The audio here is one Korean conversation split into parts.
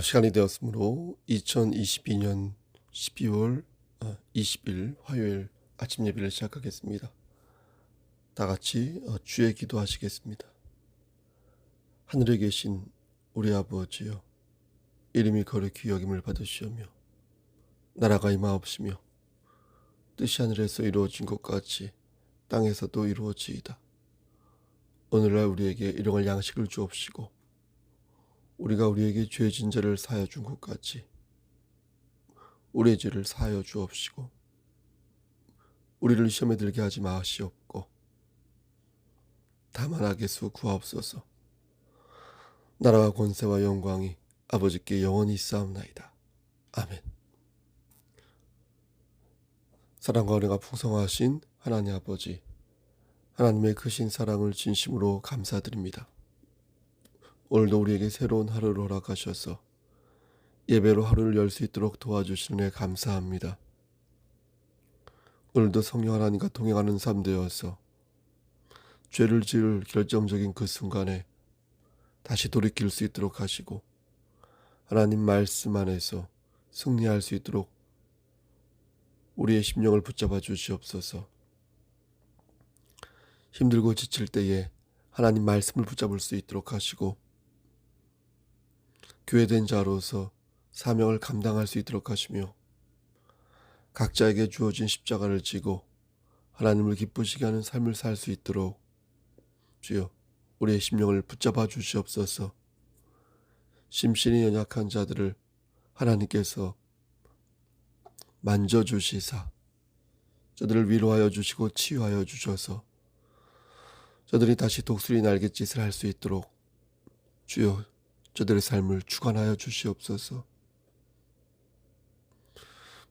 시간이 되었으므로 2022년 12월 20일 화요일 아침 예배를 시작하겠습니다. 다 같이 주의 기도하시겠습니다. 하늘에 계신 우리 아버지여, 이름이 거룩히 여김을 받으시오며 나라가 임하옵시며 뜻이 하늘에서 이루어진 것 같이 땅에서도 이루어지이다. 오늘날 우리에게 일용할 양식을 주옵시고 우리가 우리에게 죄진 자를 사하여 준 것 같이 우리의 죄를 사하여 주옵시고 우리를 시험에 들게 하지 마시옵고 다만 악에서 구하옵소서. 나라와 권세와 영광이 아버지께 영원히 있사옵나이다. 아멘. 사랑과 은혜가 풍성하신 하나님 아버지, 하나님의 크신 사랑을 진심으로 감사드립니다. 오늘도 우리에게 새로운 하루를 허락하셔서 예배로 하루를 열 수 있도록 도와주시는 애 감사합니다. 오늘도 성령 하나님과 동행하는 삶 되어서 죄를 지을 결정적인 그 순간에 다시 돌이킬 수 있도록 하시고 하나님 말씀 안에서 승리할 수 있도록 우리의 심령을 붙잡아 주시옵소서. 힘들고 지칠 때에 하나님 말씀을 붙잡을 수 있도록 하시고 교회된 자로서 사명을 감당할 수 있도록 하시며 각자에게 주어진 십자가를 지고 하나님을 기쁘시게 하는 삶을 살 수 있도록 주여 우리의 심령을 붙잡아 주시옵소서. 심신이 연약한 자들을 하나님께서 만져주시사 저들을 위로하여 주시고 치유하여 주셔서 저들이 다시 독수리 날갯짓을 할 수 있도록 주여 저들의 삶을 주관하여 주시옵소서.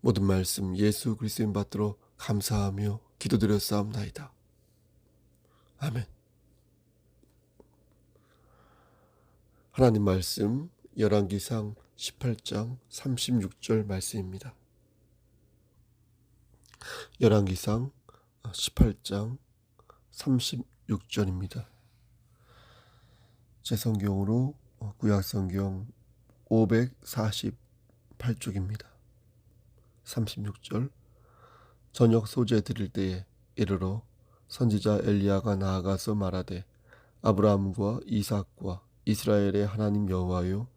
모든 말씀 예수 그리스도인 받들어 감사하며 기도드렸사옵나이다. 아멘. 하나님 말씀 열왕기상 18장 36절 말씀입니다. 열왕기상 18장 36절입니다. 제 성경으로 구약성경 548쪽입니다. 36절. 저녁 소재 드릴 때에 이르러 선지자 엘리야가 나아가서 말하되 아브라함과 이삭과 이스라엘의 하나님 여호와여,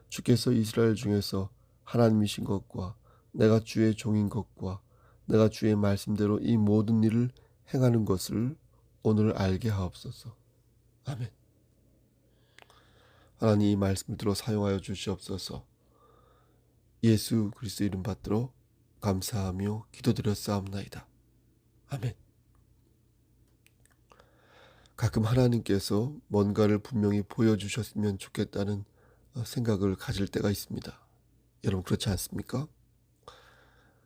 주께서 이스라엘 중에서 하나님이신 것과 내가 주의 종인 것과 내가 주의 말씀대로 이 모든 일을 행하는 것을 오늘 알게 하옵소서. 아멘. 하나님 이 말씀을 들어 사용하여 주시옵소서. 예수 그리스도 이름 받들어 감사하며 기도드렸사옵나이다. 아멘. 가끔 하나님께서 뭔가를 분명히 보여주셨으면 좋겠다는 생각을 가질 때가 있습니다. 여러분 그렇지 않습니까?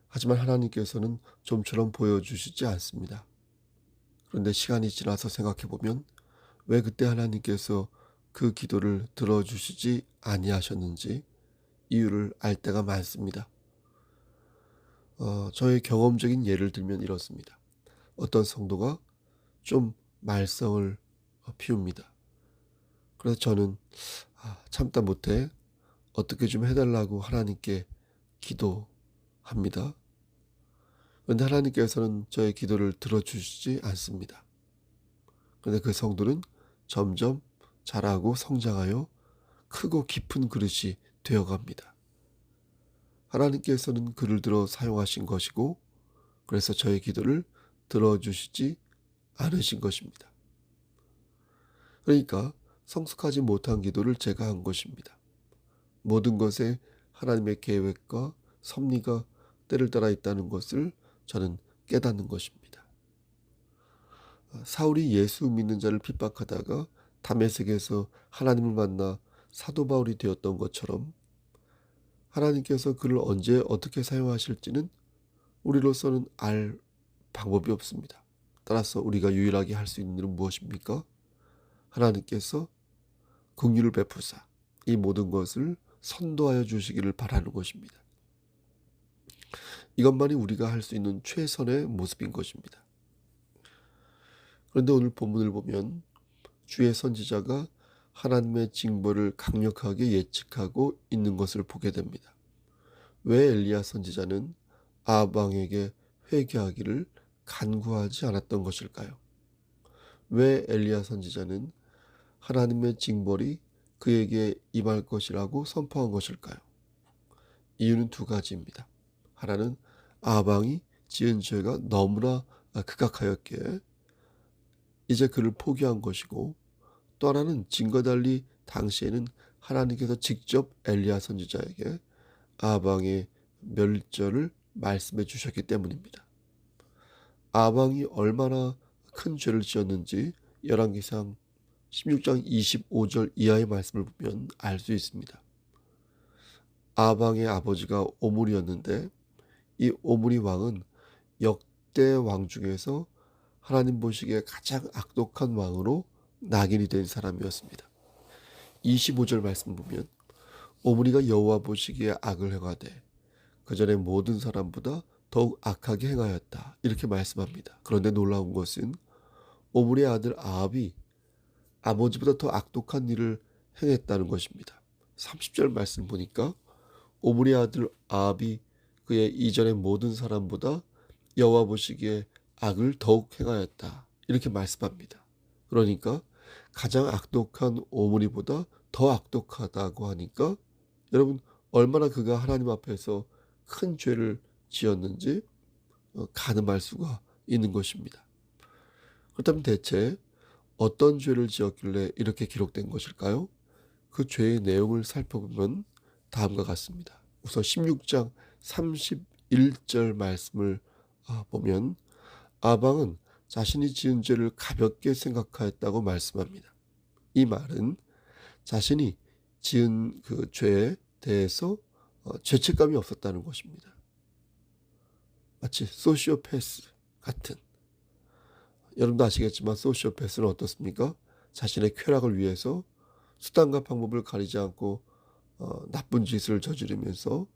하지만 하나님께서는 좀처럼 보여주시지 않습니다. 그런데 시간이 지나서 생각해보면 왜 그때 하나님께서 그 기도를 들어주시지 아니하셨는지 이유를 알 때가 많습니다. 저의 경험적인 예를 들면 이렇습니다. 어떤 성도가 좀 말썽을 피웁니다. 그래서 저는 참다 못해 어떻게 좀 해달라고 하나님께 기도합니다. 그런데 하나님께서는 저의 기도를 들어주시지 않습니다. 그런데 그 성도는 점점 자라고 성장하여 크고 깊은 그릇이 되어갑니다. 하나님께서는 그를 들어 사용하신 것이고 그래서 저의 기도를 들어주시지 않으신 것입니다. 그러니까 성숙하지 못한 기도를 제가 한 것입니다. 모든 것에 하나님의 계획과 섭리가 때를 따라 있다는 것을 저는 깨닫는 것입니다. 사울이 예수 믿는 자를 핍박하다가 다메섹에서 하나님을 만나 사도 바울이 되었던 것처럼 하나님께서 그를 언제 어떻게 사용하실지는 우리로서는 알 방법이 없습니다. 따라서 우리가 유일하게 할 수 있는 일은 무엇입니까? 하나님께서 긍휼을 베푸사 이 모든 것을 선도하여 주시기를 바라는 것입니다. 이것만이 우리가 할 수 있는 최선의 모습인 것입니다. 그런데 오늘 본문을 보면 주의 선지자가 하나님의 징벌을 강력하게 예측하고 있는 것을 보게 됩니다. 왜 엘리야 선지자는 아합 왕에게 회개하기를 간구하지 않았던 것일까요? 왜 엘리야 선지자는 하나님의 징벌이 그에게 임할 것이라고 선포한 것일까요? 이유는 두 가지입니다. 하나는 아합 왕이 지은 죄가 너무나 극악하였기에 이제 그를 포기한 것이고, 또 하나는 진과 달리 당시에는 하나님께서 직접 엘리야 선지자에게 아합 왕의 멸절을 말씀해 주셨기 때문입니다. 아합 왕이 얼마나 큰 죄를 지었는지 열왕기상 16장 25절 이하의 말씀을 보면 알 수 있습니다. 아합 왕의 아버지가 오므리였는데, 이 오므리 왕은 역대 왕 중에서 하나님 보시기에 가장 악독한 왕으로 낙인이 된 사람이었습니다. 25절 말씀 보면 오므리가 여호와 보시기에 악을 행하되 그 전에 모든 사람보다 더욱 악하게 행하였다, 이렇게 말씀합니다. 그런데 놀라운 것은 오므리의 아들 아합이 아버지보다 더 악독한 일을 행했다는 것입니다. 30절 말씀 보니까 오므리의 아들 아합이 그의 이전의 모든 사람보다 여호와 보시기에 악을 더욱 행하였다, 이렇게 말씀합니다. 그러니까 가장 악독한 오므리보다 더 악독하다고 하니까 여러분, 얼마나 그가 하나님 앞에서 큰 죄를 지었는지 가늠할 수가 있는 것입니다. 그렇다면 대체 어떤 죄를 지었길래 이렇게 기록된 것일까요? 그 죄의 내용을 살펴보면 다음과 같습니다. 우선 16장 31절 말씀을 보면 아합 왕은 자신이 지은 죄를 가볍게 생각하였다고 말씀합니다. 이 말은 자신이 지은 그 죄에 대해서 죄책감이 없었다는 것입니다. 마치 소시오패스 같은, 여러분도 아시겠지만 소시오패스는 어떻습니까? 자신의 쾌락을 위해서 수단과 방법을 가리지 않고 나쁜 짓을 저지르면서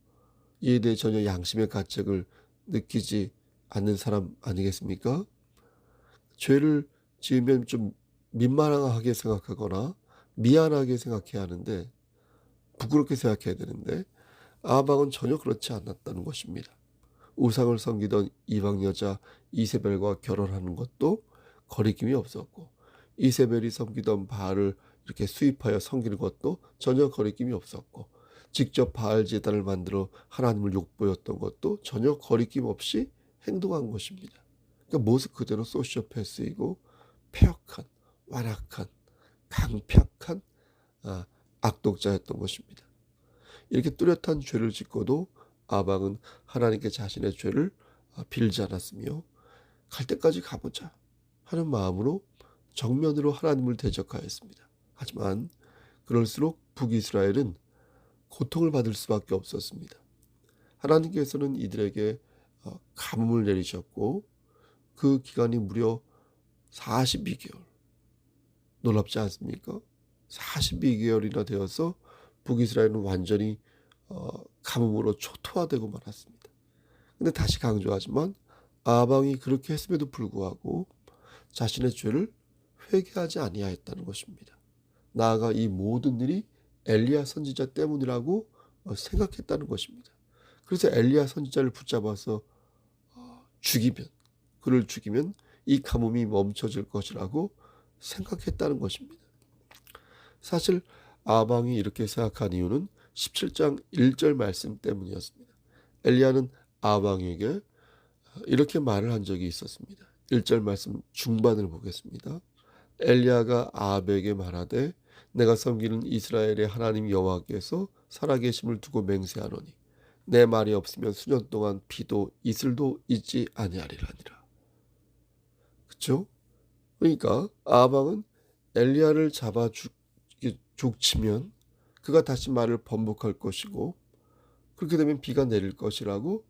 이에 대해 전혀 양심의 가책을 느끼지 않는 사람 아니겠습니까? 죄를 지으면 좀 민망하게 생각하거나 미안하게 생각해야 하는데, 부끄럽게 생각해야 되는데 아합 왕은 전혀 그렇지 않았다는 것입니다. 우상을 섬기던 이방 여자 이세벨과 결혼하는 것도 거리낌이 없었고, 이세벨이 섬기던 바알을 이렇게 수입하여 섬기는 것도 전혀 거리낌이 없었고, 직접 바알 제단을 만들어 하나님을 욕보였던 것도 전혀 거리낌 없이 행동한 것입니다. 그러니까 모습 그대로 소시오패스이고 폐역한, 완악한, 강팍한 악독자였던 것입니다. 이렇게 뚜렷한 죄를 짓고도 아합 왕은 하나님께 자신의 죄를 빌지 않았으며, 갈 때까지 가보자 하는 마음으로 정면으로 하나님을 대적하였습니다. 하지만 그럴수록 북이스라엘은 고통을 받을 수밖에 없었습니다. 하나님께서는 이들에게 가뭄을 내리셨고, 그 기간이 무려 42개월. 놀랍지 않습니까? 42개월이나 되어서 북이스라엘은 완전히 가뭄으로 초토화되고 말았습니다. 근데 다시 강조하지만 아합 왕이 그렇게 했음에도 불구하고 자신의 죄를 회개하지 아니하였다는 것입니다. 나아가 이 모든 일이 엘리야 선지자 때문이라고 생각했다는 것입니다. 그래서 엘리야 선지자를 붙잡아서 그를 죽이면 이 가뭄이 멈춰질 것이라고 생각했다는 것입니다. 사실 아합 왕이 이렇게 생각한 이유는 17장 1절 말씀 때문이었습니다. 엘리야는 아합 왕에게 이렇게 말을 한 적이 있었습니다. 1절 말씀 중반을 보겠습니다. 엘리야가 아합에게 말하되 내가 섬기는 이스라엘의 하나님 여호와께서 살아계심을 두고 맹세하노니 내 말이 없으면 수년 동안 비도 이슬도 있지 아니하리라니라. 그렇죠? 그러니까 아합 왕은 엘리야를 잡아 죽치면 그가 다시 말을 번복할 것이고, 그렇게 되면 비가 내릴 것이라고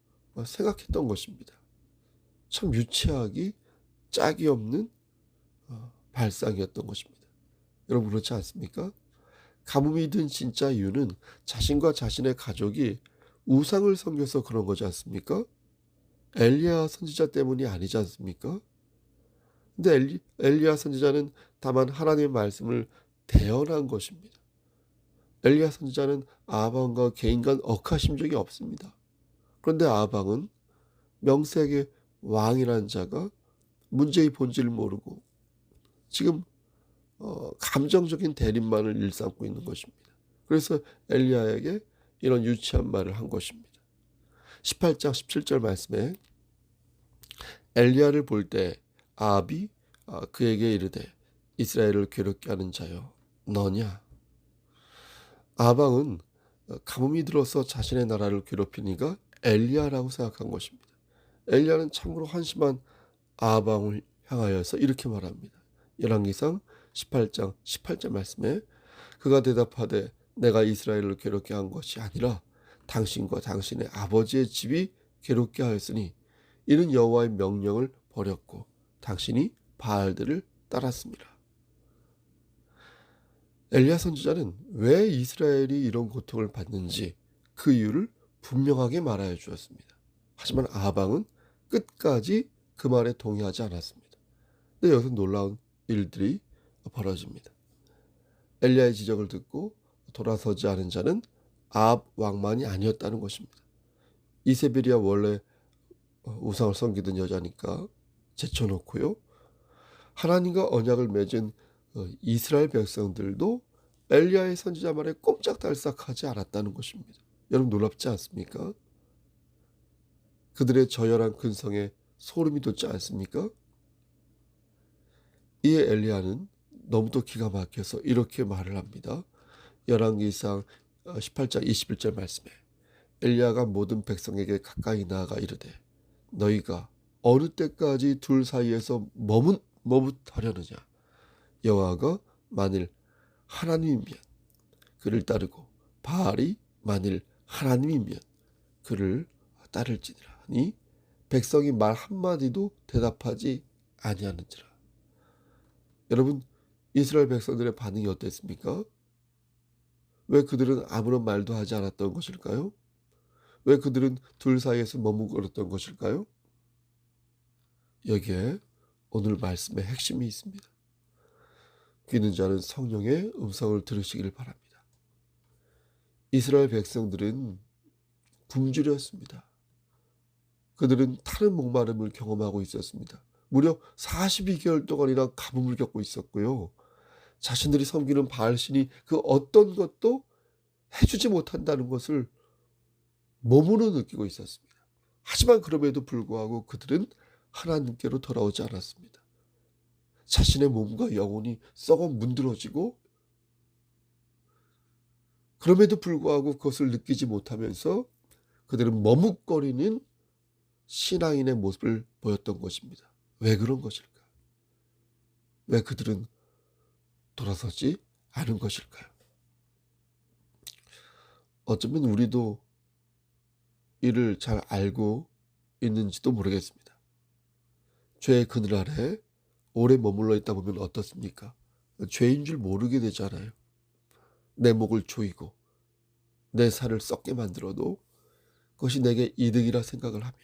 생각했던 것입니다. 참 유치하기 짝이 없는 발상이었던 것입니다. 여러분 그렇지 않습니까? 가뭄이 든 진짜 이유는 자신과 자신의 가족이 우상을 섬겨서 그런 거지 않습니까? 엘리야 선지자 때문이 아니지 않습니까? 근데 엘리야 선지자는 다만 하나님의 말씀을 대언한 것입니다. 엘리야 선지자는 아방과 개인 간 억하신 적이 없습니다. 그런데 아방은 명색의 왕이라는 자가 문제의 본질을 모르고 지금 감정적인 대립만을 일삼고 있는 것입니다. 그래서 엘리야에게 이런 유치한 말을 한 것입니다. 18장 17절 말씀에 엘리야를 볼 때 아합이 그에게 이르되 이스라엘을 괴롭게 하는 자여 너냐. 아방은 가뭄이 들어서 자신의 나라를 괴롭히니까 엘리야라고 생각한 것입니다. 엘리야는 참으로 한심한 아방을 향하여서 이렇게 말합니다. 열왕기상 18장 18절 말씀에 그가 대답하되 내가 이스라엘을 괴롭게 한 것이 아니라 당신과 당신의 아버지의 집이 괴롭게 하였으니 이는 여호와의 명령을 버렸고 당신이 바알들을 따랐습니다. 엘리야 선지자는 왜 이스라엘이 이런 고통을 받는지 그 이유를 분명하게 말하여 주었습니다. 하지만 아방은 끝까지 그 말에 동의하지 않았습니다. 근데 여기서 놀라운 일들이 벌어집니다. 엘리야의 지적을 듣고 돌아서지 않은 자는 아합 왕만이 아니었다는 것입니다. 이세벨이야 원래 우상을 섬기던 여자니까 제쳐놓고요. 하나님과 언약을 맺은 이스라엘 백성들도 엘리야의 선지자 말에 꼼짝달싹하지 않았다는 것입니다. 여러분 놀랍지 않습니까? 그들의 저열한 근성에 소름이 돋지 않습니까? 이에 엘리야는 너무도 기가 막혀서 이렇게 말을 합니다. 열왕기상 18장 21절 말씀에 엘리야가 모든 백성에게 가까이 나아가 이르되 너희가 어느 때까지 둘 사이에서 머뭇하려느냐. 여호와가 만일 하나님이면 그를 따르고 바알이 만일 하나님이면 그를 따를지니라 하니 백성이 말 한마디도 대답하지 아니하는지라. 여러분 이스라엘 백성들의 반응이 어땠습니까? 왜 그들은 아무런 말도 하지 않았던 것일까요? 왜 그들은 둘 사이에서 머뭇거렸던 것일까요? 여기에 오늘 말씀의 핵심이 있습니다. 귀 있는 자는 성령의 음성을 들으시기를 바랍니다. 이스라엘 백성들은 굶주렸습니다. 그들은 타는 목마름을 경험하고 있었습니다. 무려 42개월 동안이나 가뭄을 겪고 있었고요. 자신들이 섬기는 바알신이 그 어떤 것도 해주지 못한다는 것을 몸으로 느끼고 있었습니다. 하지만 그럼에도 불구하고 그들은 하나님께로 돌아오지 않았습니다. 자신의 몸과 영혼이 썩어 문드러지고 그럼에도 불구하고 그것을 느끼지 못하면서 그들은 머뭇거리는 신앙인의 모습을 보였던 것입니다. 왜 그런 것일까? 왜 그들은 돌아서지 않은 것일까요? 어쩌면 우리도 이를 잘 알고 있는지도 모르겠습니다. 죄의 그늘 아래 오래 머물러 있다 보면 어떻습니까? 죄인 줄 모르게 되잖아요. 내 목을 조이고 내 살을 썩게 만들어도 그것이 내게 이득이라 생각을 하며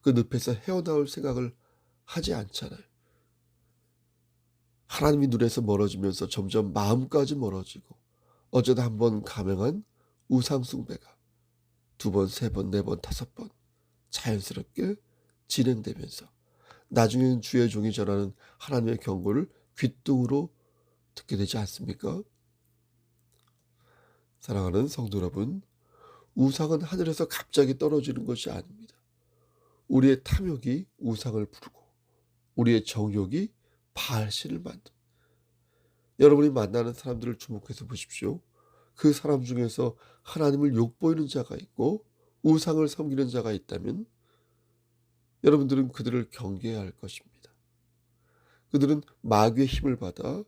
그 늪에서 헤어나올 생각을 하지 않잖아요. 하나님이 눈에서 멀어지면서 점점 마음까지 멀어지고 어쩌다 한번 감행한 우상 숭배가 2번, 3번, 4번, 5번 자연스럽게 진행되면서 나중에는 주의 종이 전하는 하나님의 경고를 귓등으로 듣게 되지 않습니까? 사랑하는 성도 여러분, 우상은 하늘에서 갑자기 떨어지는 것이 아닙니다. 우리의 탐욕이 우상을 부르고 우리의 정욕이 바알신을 만듭니다. 여러분이 만나는 사람들을 주목해서 보십시오. 그 사람 중에서 하나님을 욕보이는 자가 있고 우상을 섬기는 자가 있다면 여러분들은 그들을 경계해야 할 것입니다. 그들은 마귀의 힘을 받아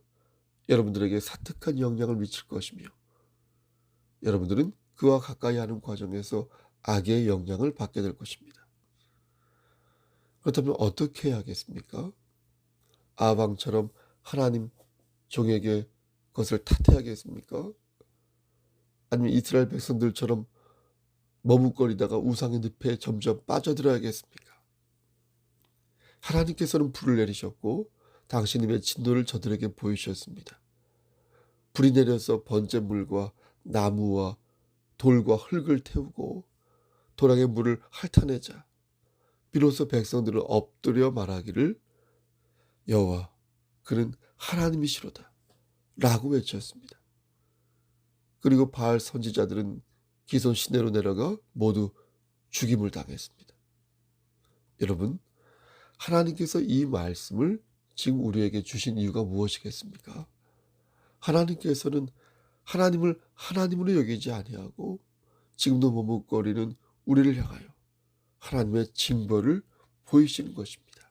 여러분들에게 사특한 영향을 미칠 것이며 여러분들은 그와 가까이 하는 과정에서 악의 영향을 받게 될 것입니다. 그렇다면 어떻게 해야겠습니까? 아방처럼 하나님 종에게 그것을 탓해야겠습니까? 아니면 이스라엘 백성들처럼 머뭇거리다가 우상의 늪에 점점 빠져들어야겠습니까? 하나님께서는 불을 내리셨고 당신님의 진노를 저들에게 보이셨습니다. 불이 내려서 번제물과 나무와 돌과 흙을 태우고 도랑의 물을 핥아내자 비로소 백성들을 엎드려 말하기를 여호와 그는 하나님이시로다 라고 외쳤습니다. 그리고 바알 선지자들은 기손 시내로 내려가 모두 죽임을 당했습니다. 여러분, 하나님께서 이 말씀을 지금 우리에게 주신 이유가 무엇이겠습니까? 하나님께서는 하나님을 하나님으로 여기지 아니하고 지금도 머뭇거리는 우리를 향하여 하나님의 징벌을 보이시는 것입니다.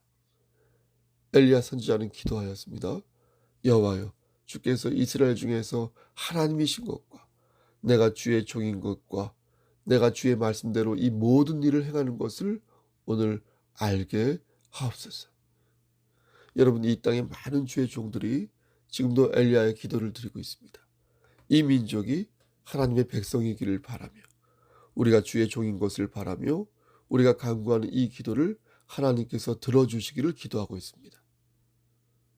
엘리야 선지자는 기도하였습니다. 여호와여, 주께서 이스라엘 중에서 하나님이신 것과 내가 주의 종인 것과 내가 주의 말씀대로 이 모든 일을 행하는 것을 오늘 알게 하옵소서. 여러분, 이 땅에 많은 주의 종들이 지금도 엘리야의 기도를 드리고 있습니다. 이 민족이 하나님의 백성이기를 바라며 우리가 주의 종인 것을 바라며 우리가 간구하는 이 기도를 하나님께서 들어주시기를 기도하고 있습니다.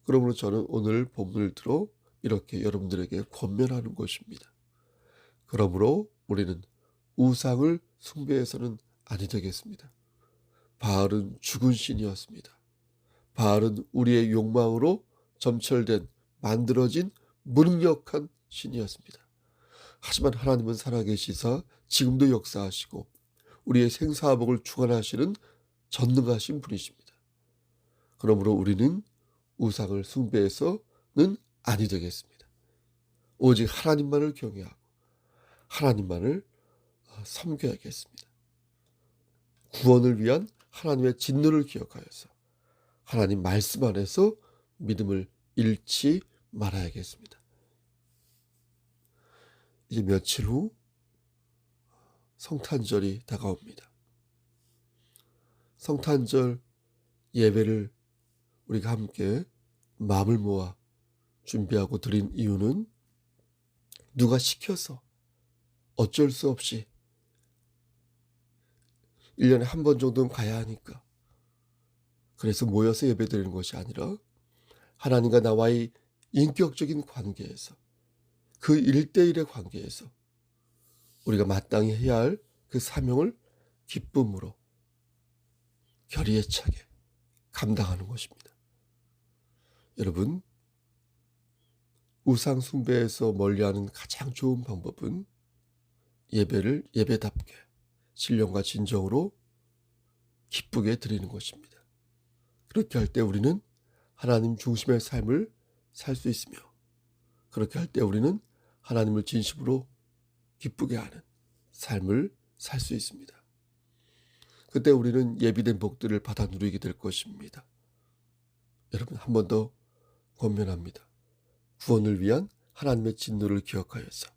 그러므로 저는 오늘 본문을 들어 이렇게 여러분들에게 권면하는 것입니다. 그러므로 우리는 우상을 숭배해서는 아니 되겠습니다. 바알은 죽은 신이었습니다. 바알은 우리의 욕망으로 점철된 만들어진 무능력한 신이었습니다. 하지만 하나님은 살아계시사 지금도 역사하시고 우리의 생사화복을 주관하시는 전능하신 분이십니다. 그러므로 우리는 우상을 숭배해서는 아니 되겠습니다. 오직 하나님만을 경외하고 하나님만을 섬겨야겠습니다. 구원을 위한 하나님의 진노를 기억하여서 하나님 말씀 안에서 믿음을 잃지 말아야겠습니다. 이제 며칠 후 성탄절이 다가옵니다. 성탄절 예배를 우리가 함께 마음을 모아 준비하고 드린 이유는 누가 시켜서 어쩔 수 없이 1년에 한 번 정도는 가야 하니까 그래서 모여서 예배드리는 것이 아니라 하나님과 나와의 인격적인 관계에서 그 1대1의 관계에서 우리가 마땅히 해야 할 그 사명을 기쁨으로 결의에 차게 감당하는 것입니다. 여러분, 우상 숭배에서 멀리하는 가장 좋은 방법은 예배를 예배답게 신령과 진정으로 기쁘게 드리는 것입니다. 그렇게 할 때 우리는 하나님 중심의 삶을 살 수 있으며 그렇게 할 때 우리는 하나님을 진심으로 기쁘게 하는 삶을 살 수 있습니다. 그때 우리는 예비된 복들을 받아 누리게 될 것입니다. 여러분, 한 번 더 권면합니다. 구원을 위한 하나님의 진노를 기억하여서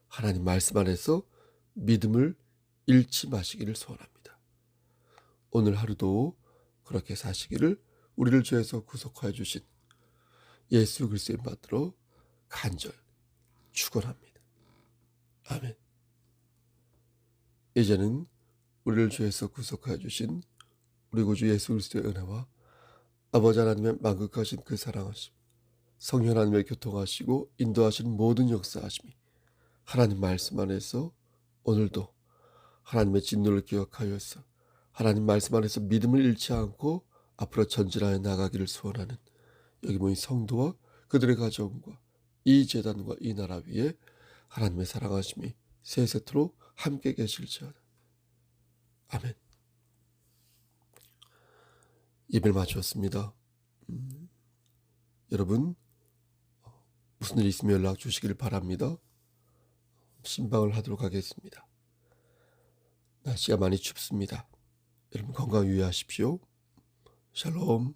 하나님 말씀 안에서 믿음을 잃지 마시기를 소원합니다. 오늘 하루도 그렇게 사시기를 우리를 죄에서 구속하여 주신 예수 그리스도의 받들어 간절 축원합니다. 아멘. 이제는 우리를 죄에서 구속하여 주신 우리 구주 예수 그리스도의 은혜와 아버지 하나님의 만극하신 그 사랑하심, 성령 하나님의 교통하시고 인도하시는 모든 역사하심이 하나님 말씀 안에서 오늘도 하나님의 진노를 기억하여서 하나님 말씀 안에서 믿음을 잃지 않고 앞으로 전진하여 나가기를 소원하는 여기 모인 성도와 그들의 가정과 이 제단과 이 나라 위에 하나님의 사랑하심이 세세토록 함께 계실지어다. 아멘. 예배를 마쳤습니다. 여러분, 무슨 일 있으면 연락 주시길 바랍니다. 신방을 하도록 하겠습니다. 날씨가 많이 춥습니다. 여러분 건강 유의하십시오. 샬롬.